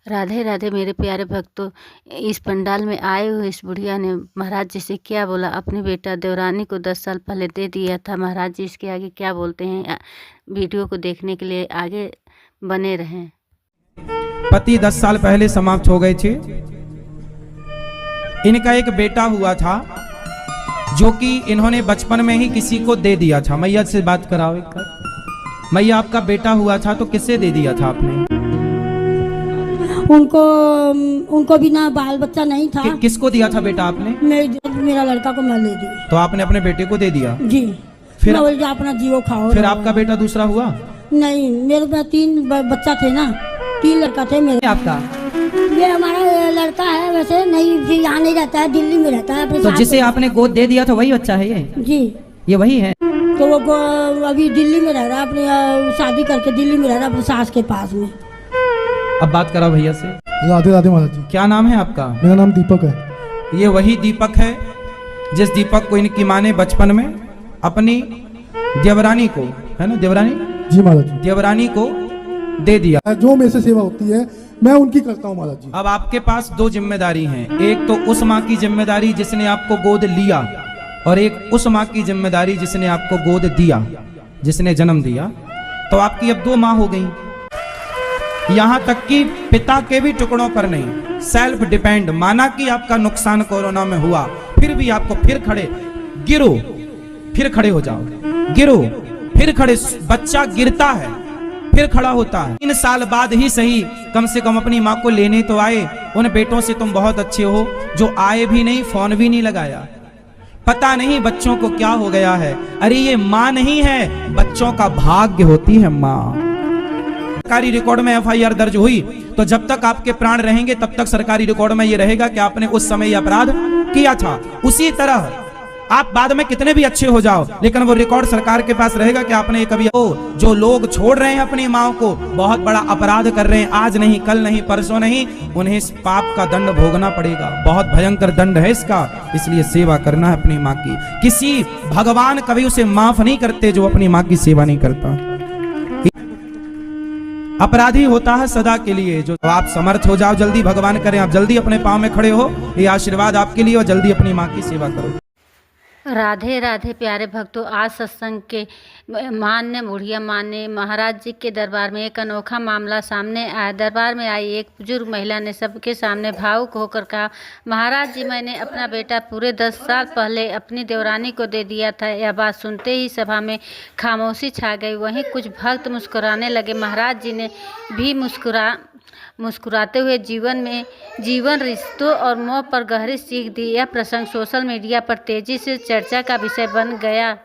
राधे राधे मेरे प्यारे भक्तों। इस पंडाल में आए हुए इस बुढ़िया ने महाराज जी से क्या बोला, अपनी बेटा देवरानी को 10 साल पहले दे दिया था। महाराज जी इसके आगे क्या बोलते हैं, वीडियो को देखने के लिए आगे बने रहें। पति 10 साल पहले समाप्त हो गए थे। इनका एक बेटा हुआ था जो कि इन्होंने बचपन में ही किसी को दे दिया था। मैया से बात कराओ एक बार। मैया, आपका बेटा हुआ था तो किससे दे दिया था आपने? उनको भी ना बाल बच्चा नहीं था। किसको दिया था बेटा आपने? मेरा लड़का को मैं ले दी। तो आपने अपने बेटे को दे दिया? जी। फिर अपना जियो खाओ। फिर आपका बेटा दूसरा हुआ? नहीं, मेरे में 3 बच्चा थे ना, 3 लड़का थे मेरे। आपका? ये हमारा लड़का है, वैसे नहीं, यहाँ नहीं रहता है, दिल्ली में रहता है। तो जिसे आपने गोद दे दिया था वही बच्चा है ये? जी, ये वही है। तो वो अभी दिल्ली में रह रहा है, अपनी शादी करके दिल्ली में रह रहा है अपनी सास के पास में। अब बात करो भैया से। राधे राधे महाराज जी। क्या नाम है आपका? मेरा नाम दीपक है। ये वही दीपक है जिस दीपक को इनकी माँ ने बचपन में अपनी देवरानी को, है ना, देवरानी जी महाराज जी, देवरानी को दे दिया। जो मेरे से सेवा होती है मैं उनकी करता हूँ महाराज जी। अब आपके पास 2 जिम्मेदारी हैं। एक तो उस माँ की जिम्मेदारी जिसने आपको गोद लिया, और एक उस माँ की जिम्मेदारी जिसने आपको गोद दिया, जिसने जन्म दिया। तो आपकी अब 2 माँ हो गई। यहां तक कि पिता के भी टुकड़ों पर नहीं, सेल्फ डिपेंड। माना कि आपका नुकसान कोरोना में हुआ, फिर भी आपको फिर खड़े, गिरो फिर खड़े हो जाओ, गिरो फिर खड़े। बच्चा गिरता है फिर खड़ा होता है। 3 साल बाद ही सही, कम से कम अपनी माँ को लेने तो आए। उन बेटों से तुम बहुत अच्छे हो जो आए भी नहीं, फोन भी नहीं लगाया। पता नहीं बच्चों को क्या हो गया है। अरे ये माँ नहीं है, बच्चों का भाग्य होती है माँ। सरकारी रिकॉर्ड में FIR दर्ज हुई तो जब तक आपके प्राण रहेंगे तब तक सरकारी रिकॉर्ड में ये रहेगा कि आपने उस समय यह अपराध किया था। उसी तरह आप बाद में कितने भी अच्छे हो जाओ, लेकिन वो रिकॉर्ड सरकार के पास रहेगा कि आपने कभी। जो लोग छोड़ रहे हैं अपनी माँ को, बहुत बड़ा अपराध कर रहे हैं। आज नहीं, कल नहीं, परसों नहीं, उन्हें इस पाप का दंड भोगना पड़ेगा। बहुत भयंकर दंड है इसका। इसलिए सेवा करना है अपनी माँ की। किसी भगवान कभी उसे माफ नहीं करते जो अपनी माँ की सेवा नहीं करता। अपराधी होता है सदा के लिए। जो आप समर्थ हो जाओ, जल्दी भगवान करें, आप जल्दी अपने पांव में खड़े हो, ये आशीर्वाद आपके लिए, और जल्दी अपनी माँ की सेवा करो। राधे राधे प्यारे भक्तों, आज सत्संग के मान्य बुढ़िया माँ ने महाराज जी के दरबार में एक अनोखा मामला सामने आया। दरबार में आई एक बुजुर्ग महिला ने सबके सामने भावुक होकर कहा, महाराज जी, मैंने अपना बेटा पूरे 10 साल पहले अपनी देवरानी को दे दिया था। यह बात सुनते ही सभा में खामोशी छा गई। वहीं कुछ भक्त मुस्कुराने लगे। महाराज जी ने भी मुस्कुराते हुए जीवन, रिश्तों और मोह पर गहरी सीख दी। यह प्रसंग सोशल मीडिया पर तेजी से चर्चा का विषय बन गया।